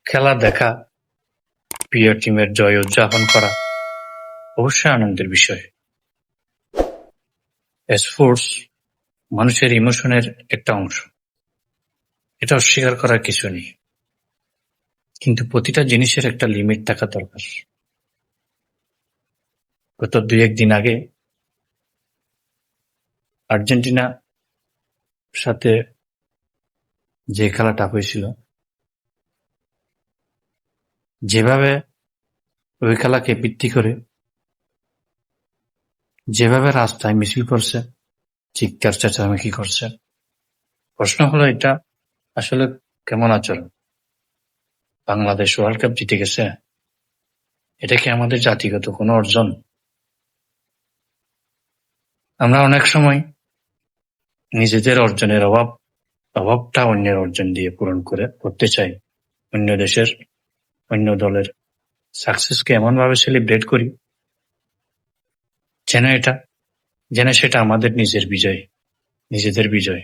খেলা দেখা, প্রিয় টিমের জয় উদযাপন করা অবশ্যই আনন্দের বিষয়। স্পোর্টস মানুষের ইমোশনের একটা অংশ, এটা অস্বীকার করার কিছু নেই, কিন্তু প্রতিটা জিনিসের একটা লিমিট থাকা দরকার। গত 2-1 দিন আগে আর্জেন্টিনা সাথে যে খেলাটা হয়েছিল, যেভাবে ওই খেলাকে ভিত্তি করে যেভাবে রাস্তায় মিছিল করছে, চিৎকার চেঁচামেচি করছে, প্রশ্ন হলো এটা আসলে কেমন আচরণ? বাংলাদেশ ওয়ার্ল্ড কাপ জিতে গেছে, এটা কি আমাদের জাতিগত কোনো অর্জন? আমরা অনেক সময় নিজেদের অর্জনের অভাবটা অন্যের অর্জন দিয়ে পূরণ করতে চাই। অন্য দেশের, অন্য দলের সাকসেসকে এমনভাবে সেলিব্রেট করি যেন সেটা আমাদের নিজেদের বিজয়।